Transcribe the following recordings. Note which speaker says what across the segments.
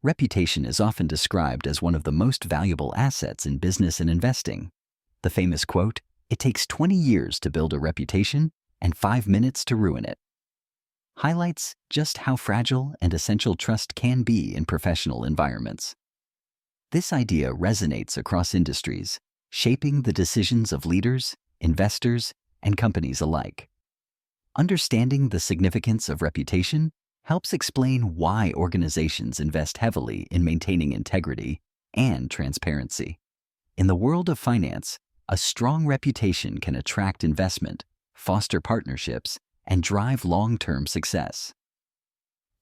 Speaker 1: Reputation is often described as one of the most valuable assets in business and investing. The famous quote, "It takes 20 years to build a reputation and 5 minutes to ruin it," highlights just how fragile and essential trust can be in professional environments. This idea resonates across industries, shaping the decisions of leaders, investors, and companies alike. Understanding the significance of reputation helps explain why organizations invest heavily in maintaining integrity and transparency. In the world of finance, a strong reputation can attract investment, foster partnerships, and drive long-term success.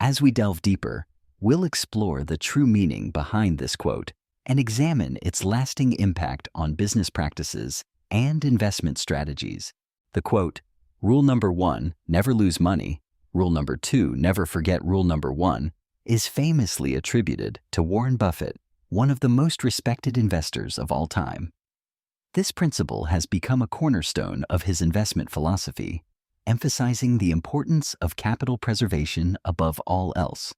Speaker 1: As we delve deeper, we'll explore the true meaning behind this quote and examine its lasting impact on business practices and investment strategies. The quote, "Rule number 1, never lose money. Rule number 2, never forget rule number 1, is famously attributed to Warren Buffett, one of the most respected investors of all time. This principle has become a cornerstone of his investment philosophy, emphasizing the importance of capital preservation above all else.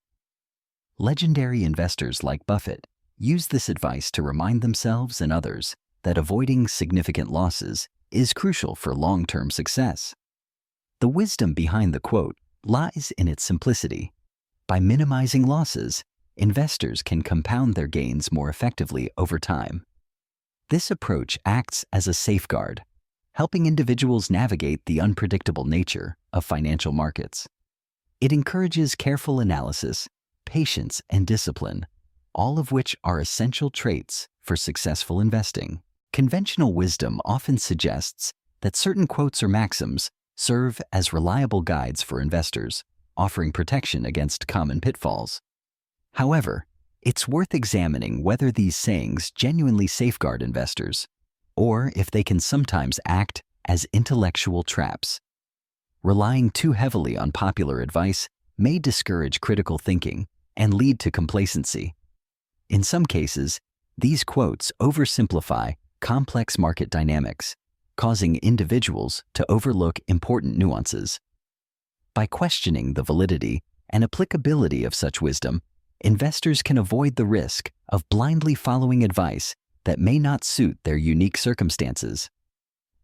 Speaker 1: Legendary investors like Buffett use this advice to remind themselves and others that avoiding significant losses is crucial for long-term success. The wisdom behind the quote lies in its simplicity. By minimizing losses, investors can compound their gains more effectively over time. This approach acts as a safeguard, helping individuals navigate the unpredictable nature of financial markets. It encourages careful analysis, patience, and discipline, all of which are essential traits for successful investing. Conventional wisdom often suggests that certain quotes or maxims serve as reliable guides for investors, offering protection against common pitfalls. However, it's worth examining whether these sayings genuinely safeguard investors, or if they can sometimes act as intellectual traps. Relying too heavily on popular advice may discourage critical thinking and lead to complacency. In some cases, these quotes oversimplify complex market dynamics, causing individuals to overlook important nuances. By questioning the validity and applicability of such wisdom, investors can avoid the risk of blindly following advice that may not suit their unique circumstances.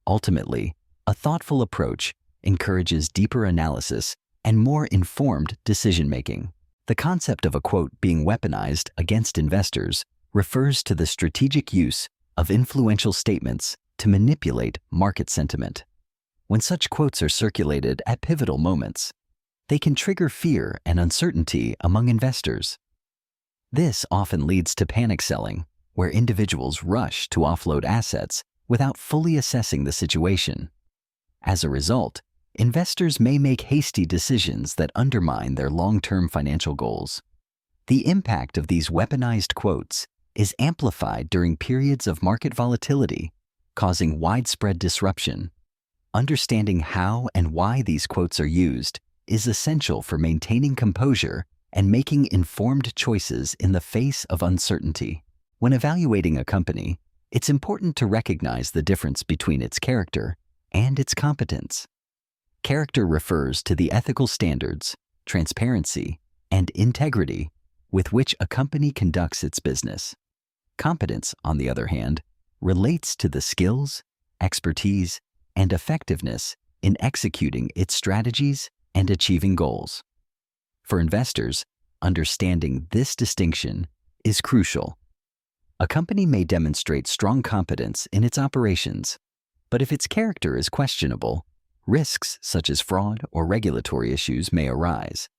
Speaker 1: Ultimately, a thoughtful approach encourages deeper analysis and more informed decision-making. The concept of a quote being weaponized against investors refers to the strategic use of influential statements to manipulate market sentiment. When such quotes are circulated at pivotal moments, they can trigger fear and uncertainty among investors. This often leads to panic selling, where individuals rush to offload assets without fully assessing the situation. As a result, investors may make hasty decisions that undermine their long-term financial goals. The impact of these weaponized quotes is amplified during periods of market volatility, causing widespread disruption. Understanding how and why these quotes are used is essential for maintaining composure and making informed choices in the face of uncertainty. When evaluating a company, it's important to recognize the difference between its character and its competence. Character refers to the ethical standards, transparency, and integrity with which a company conducts its business. Competence, on the other hand, relates to the skills, expertise, and effectiveness in executing its strategies and achieving goals. For investors, understanding this distinction is crucial. A company may demonstrate strong competence in its operations, but if its character is questionable, risks such as fraud or regulatory issues may arise.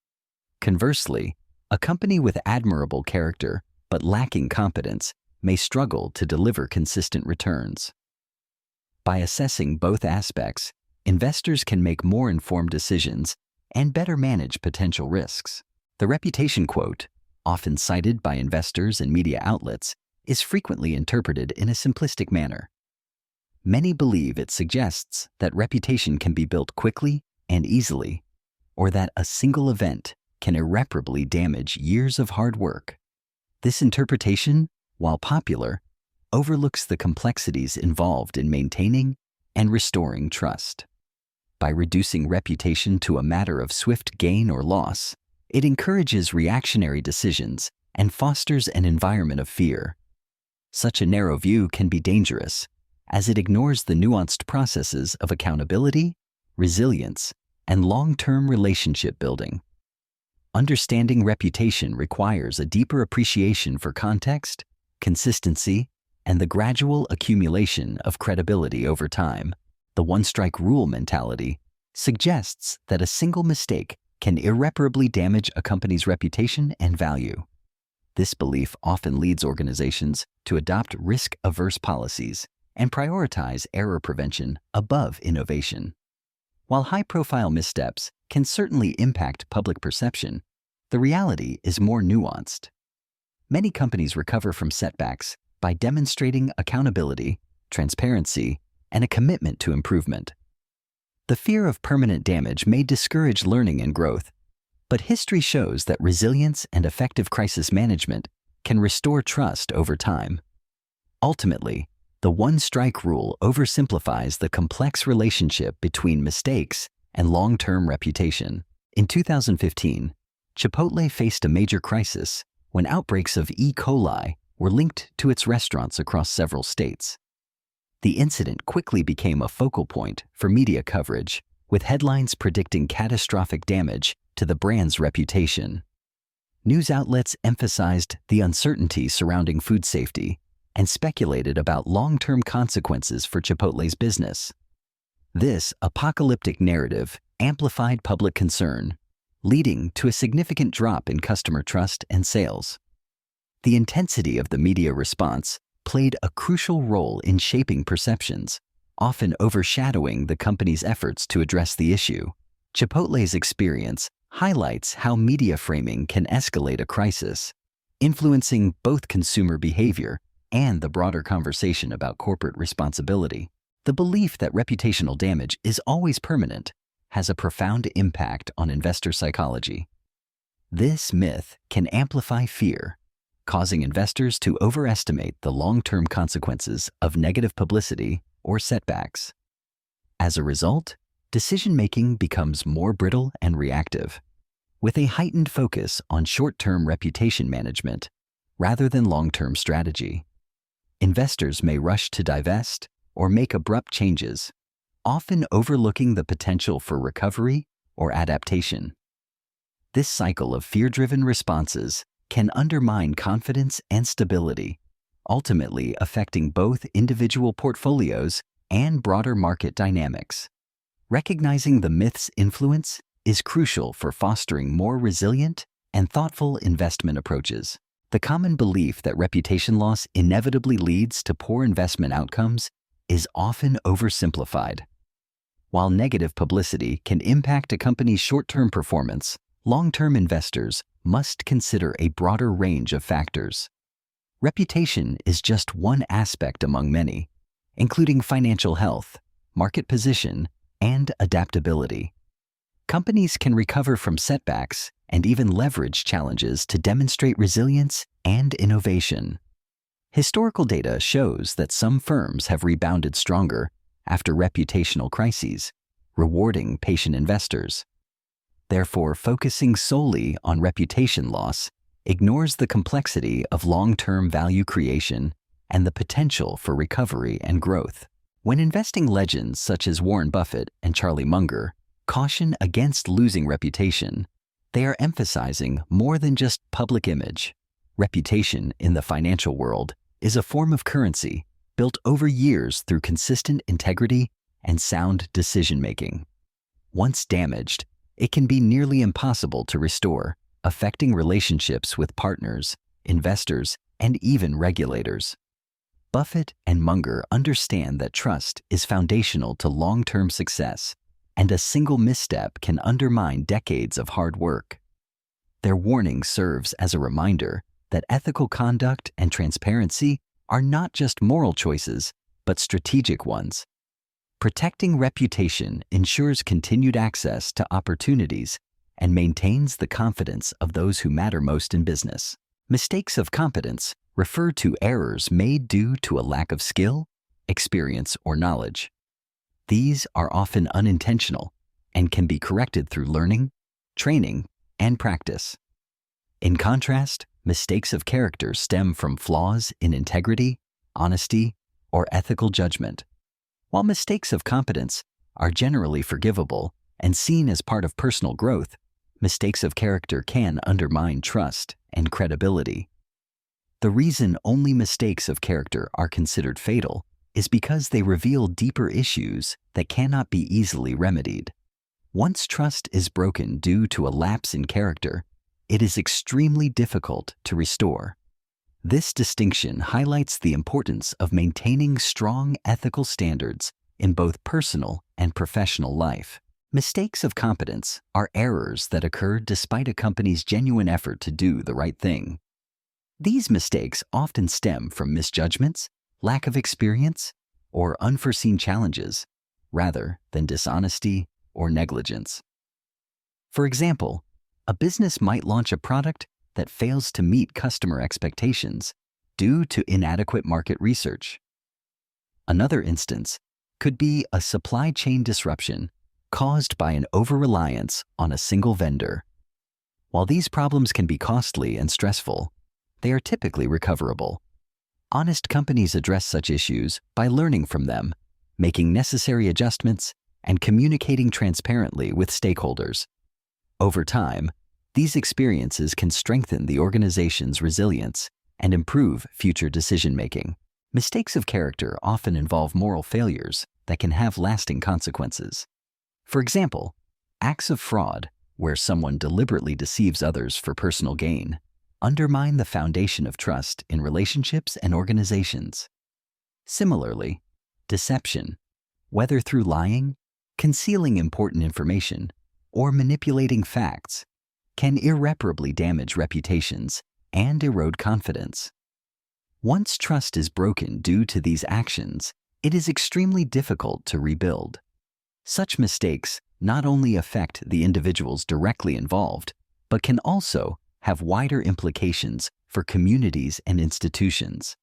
Speaker 1: Conversely, a company with admirable character but lacking competence may struggle to deliver consistent returns. By assessing both aspects, investors can make more informed decisions and better manage potential risks. The reputation quote, often cited by investors and media outlets, is frequently interpreted in a simplistic manner. Many believe it suggests that reputation can be built quickly and easily, or that a single event can irreparably damage years of hard work. This interpretation, while popular, overlooks the complexities involved in maintaining and restoring trust. By reducing reputation to a matter of swift gain or loss, it encourages reactionary decisions and fosters an environment of fear. Such a narrow view can be dangerous, as it ignores the nuanced processes of accountability, resilience, and long-term relationship building. Understanding reputation requires a deeper appreciation for context, consistency, and the gradual accumulation of credibility over time. The one-strike rule mentality suggests that a single mistake can irreparably damage a company's reputation and value. This belief often leads organizations to adopt risk-averse policies and prioritize error prevention above innovation. While high-profile missteps can certainly impact public perception, the reality is more nuanced. Many companies recover from setbacks by demonstrating accountability, transparency, and a commitment to improvement. The fear of permanent damage may discourage learning and growth, but history shows that resilience and effective crisis management can restore trust over time. Ultimately, the one-strike rule oversimplifies the complex relationship between mistakes and long-term reputation. In 2015, Chipotle faced a major crisis when outbreaks of E. coli were linked to its restaurants across several states. The incident quickly became a focal point for media coverage, with headlines predicting catastrophic damage to the brand's reputation. News outlets emphasized the uncertainty surrounding food safety and speculated about long-term consequences for Chipotle's business. This apocalyptic narrative amplified public concern, leading to a significant drop in customer trust and sales. The intensity of the media response played a crucial role in shaping perceptions, often overshadowing the company's efforts to address the issue. Chipotle's experience highlights how media framing can escalate a crisis, influencing both consumer behavior and the broader conversation about corporate responsibility. The belief that reputational damage is always permanent has a profound impact on investor psychology. This myth can amplify fear, causing investors to overestimate the long-term consequences of negative publicity or setbacks. As a result, decision-making becomes more brittle and reactive, with a heightened focus on short-term reputation management rather than long-term strategy. Investors may rush to divest or make abrupt changes, often overlooking the potential for recovery or adaptation. This cycle of fear-driven responses can undermine confidence and stability, ultimately affecting both individual portfolios and broader market dynamics. Recognizing the myth's influence is crucial for fostering more resilient and thoughtful investment approaches. The common belief that reputation loss inevitably leads to poor investment outcomes is often oversimplified. While negative publicity can impact a company's short-term performance, long-term investors must consider a broader range of factors. Reputation is just one aspect among many, including financial health, market position, and adaptability. Companies can recover from setbacks and even leverage challenges to demonstrate resilience and innovation. Historical data shows that some firms have rebounded stronger after reputational crises, rewarding patient investors. Therefore, focusing solely on reputation loss ignores the complexity of long-term value creation and the potential for recovery and growth. When investing legends such as Warren Buffett and Charlie Munger caution against losing reputation, they are emphasizing more than just public image. Reputation in the financial world is a form of currency built over years through consistent integrity and sound decision-making. Once damaged, it can be nearly impossible to restore, affecting relationships with partners, investors, and even regulators. Buffett and Munger understand that trust is foundational to long-term success, and a single misstep can undermine decades of hard work. Their warning serves as a reminder that ethical conduct and transparency are not just moral choices, but strategic ones. Protecting reputation ensures continued access to opportunities and maintains the confidence of those who matter most in business. Mistakes of competence refer to errors made due to a lack of skill, experience, or knowledge. These are often unintentional and can be corrected through learning, training, and practice. In contrast, Mistakes of character stem from flaws in integrity, honesty, or ethical judgment. While mistakes of competence are generally forgivable and seen as part of personal growth, mistakes of character can undermine trust and credibility. The reason only mistakes of character are considered fatal is because they reveal deeper issues that cannot be easily remedied. Once trust is broken due to a lapse in character, it is extremely difficult to restore. This distinction highlights the importance of maintaining strong ethical standards in both personal and professional life. Mistakes of competence are errors that occur despite a company's genuine effort to do the right thing. These mistakes often stem from misjudgments, lack of experience, or unforeseen challenges, rather than dishonesty or negligence. For example, a business might launch a product that fails to meet customer expectations due to inadequate market research. Another instance could be a supply chain disruption caused by an over-reliance on a single vendor. While these problems can be costly and stressful, they are typically recoverable. Honest companies address such issues by learning from them, making necessary adjustments, and communicating transparently with stakeholders. Over time, these experiences can strengthen the organization's resilience and improve future decision-making. Mistakes of character often involve moral failures that can have lasting consequences. For example, acts of fraud, where someone deliberately deceives others for personal gain, undermine the foundation of trust in relationships and organizations. Similarly, deception, whether through lying, concealing important information, or manipulating facts, can irreparably damage reputations and erode confidence. Once trust is broken due to these actions, it is extremely difficult to rebuild. Such mistakes not only affect the individuals directly involved, but can also have wider implications for communities and institutions.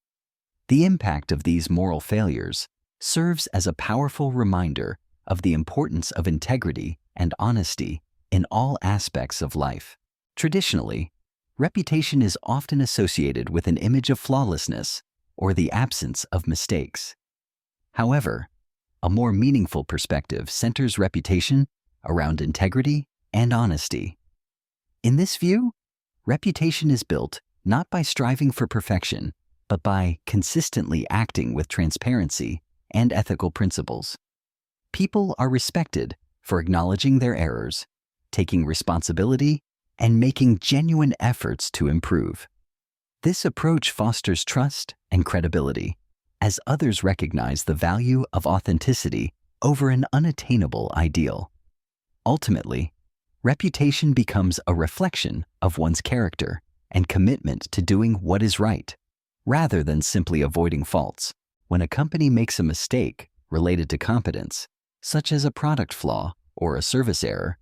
Speaker 1: The impact of these moral failures serves as a powerful reminder of the importance of integrity and honesty in all aspects of life. Traditionally, reputation is often associated with an image of flawlessness or the absence of mistakes. However, a more meaningful perspective centers reputation around integrity and honesty. In this view, reputation is built not by striving for perfection, but by consistently acting with transparency and ethical principles. People are respected for acknowledging their errors, taking responsibility, and making genuine efforts to improve. This approach fosters trust and credibility, as others recognize the value of authenticity over an unattainable ideal. Ultimately, reputation becomes a reflection of one's character and commitment to doing what is right, rather than simply avoiding faults. When a company makes a mistake related to competence, such as a product flaw or a service error,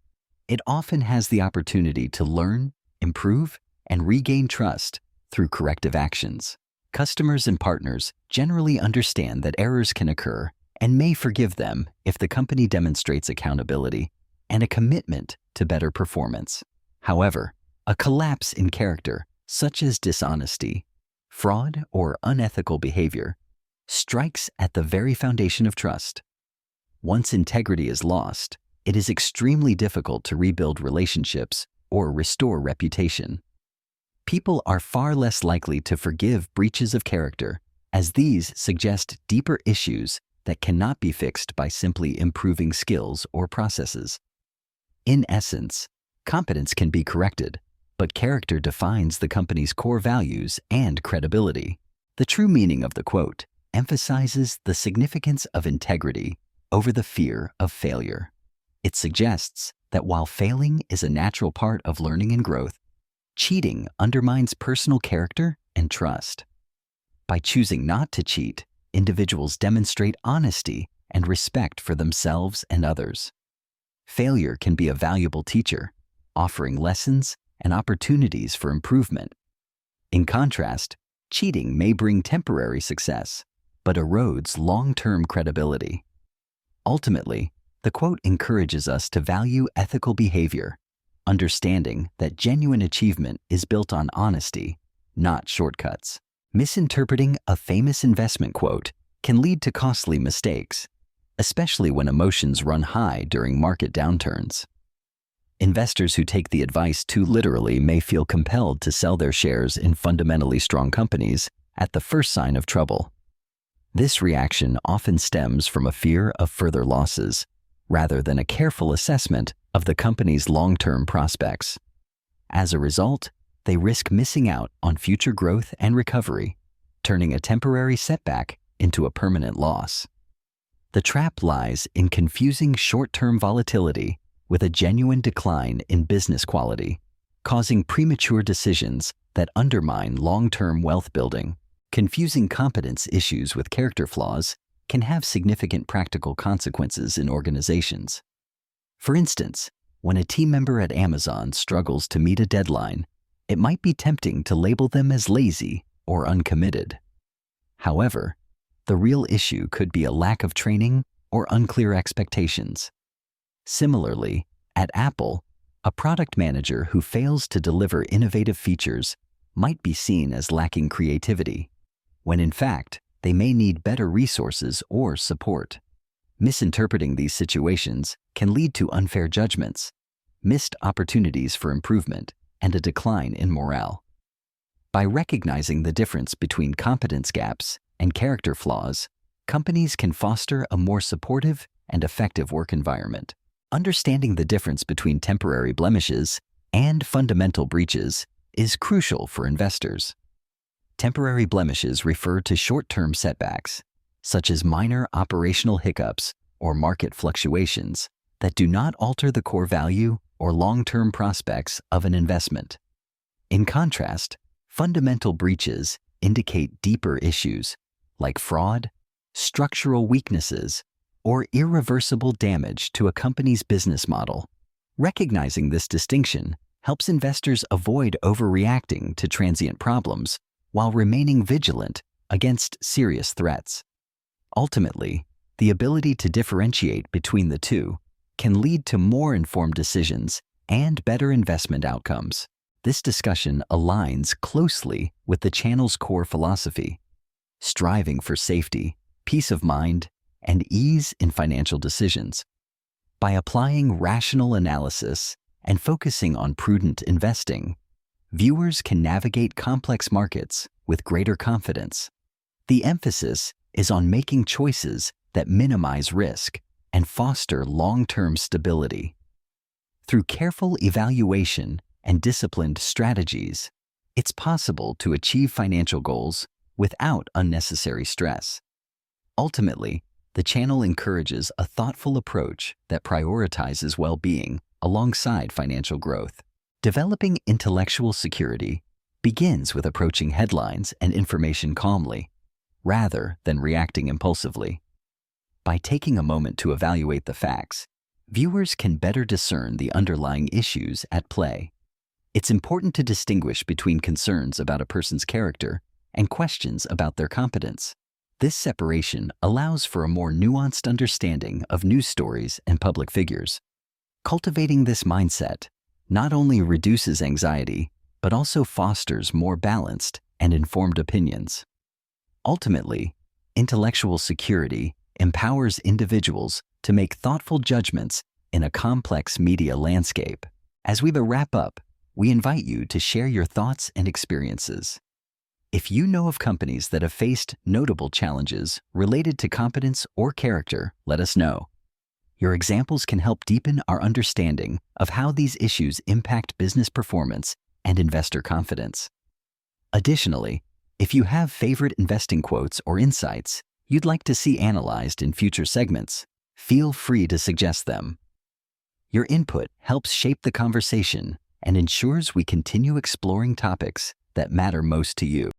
Speaker 1: it often has the opportunity to learn, improve, and regain trust through corrective actions. Customers and partners generally understand that errors can occur and may forgive them if the company demonstrates accountability and a commitment to better performance. However, a collapse in character, such as dishonesty, fraud, or unethical behavior, strikes at the very foundation of trust. Once integrity is lost, it is extremely difficult to rebuild relationships or restore reputation. People are far less likely to forgive breaches of character, as these suggest deeper issues that cannot be fixed by simply improving skills or processes. In essence, competence can be corrected, but character defines the company's core values and credibility. The true meaning of the quote emphasizes the significance of integrity over the fear of failure. It suggests that while failing is a natural part of learning and growth, cheating undermines personal character and trust. By choosing not to cheat, individuals demonstrate honesty and respect for themselves and others. Failure can be a valuable teacher, offering lessons and opportunities for improvement. In contrast, cheating may bring temporary success, but erodes long-term credibility. Ultimately, the quote encourages us to value ethical behavior, understanding that genuine achievement is built on honesty, not shortcuts. Misinterpreting a famous investment quote can lead to costly mistakes, especially when emotions run high during market downturns. Investors who take the advice too literally may feel compelled to sell their shares in fundamentally strong companies at the first sign of trouble. This reaction often stems from a fear of further losses, rather than a careful assessment of the company's long-term prospects. As a result, they risk missing out on future growth and recovery, turning a temporary setback into a permanent loss. The trap lies in confusing short-term volatility with a genuine decline in business quality, causing premature decisions that undermine long-term wealth building. Confusing competence issues with character flaws can have significant practical consequences in organizations. For instance, when a team member at Amazon struggles to meet a deadline, it might be tempting to label them as lazy or uncommitted. However, the real issue could be a lack of training or unclear expectations. Similarly, at Apple, a product manager who fails to deliver innovative features might be seen as lacking creativity, when in fact, they may need better resources or support. Misinterpreting these situations can lead to unfair judgments, missed opportunities for improvement, and a decline in morale. By recognizing the difference between competence gaps and character flaws, companies can foster a more supportive and effective work environment. Understanding the difference between temporary blemishes and fundamental breaches is crucial for investors. Temporary blemishes refer to short-term setbacks, such as minor operational hiccups or market fluctuations that do not alter the core value or long-term prospects of an investment. In contrast, fundamental breaches indicate deeper issues like fraud, structural weaknesses, or irreversible damage to a company's business model. Recognizing this distinction helps investors avoid overreacting to transient problems while remaining vigilant against serious threats. Ultimately, the ability to differentiate between the two can lead to more informed decisions and better investment outcomes. This discussion aligns closely with the channel's core philosophy, striving for safety, peace of mind, and ease in financial decisions. By applying rational analysis and focusing on prudent investing, viewers can navigate complex markets with greater confidence. The emphasis is on making choices that minimize risk and foster long-term stability. Through careful evaluation and disciplined strategies, it's possible to achieve financial goals without unnecessary stress. Ultimately, the channel encourages a thoughtful approach that prioritizes well-being alongside financial growth. Developing intellectual security begins with approaching headlines and information calmly, rather than reacting impulsively. By taking a moment to evaluate the facts, viewers can better discern the underlying issues at play. It's important to distinguish between concerns about a person's character and questions about their competence. This separation allows for a more nuanced understanding of news stories and public figures. Cultivating this mindset not only reduces anxiety, but also fosters more balanced and informed opinions. Ultimately, intellectual security empowers individuals to make thoughtful judgments in a complex media landscape. As we wrap up, we invite you to share your thoughts and experiences. If you know of companies that have faced notable challenges related to competence or character, let us know. Your examples can help deepen our understanding of how these issues impact business performance and investor confidence. Additionally, if you have favorite investing quotes or insights you'd like to see analyzed in future segments, feel free to suggest them. Your input helps shape the conversation and ensures we continue exploring topics that matter most to you.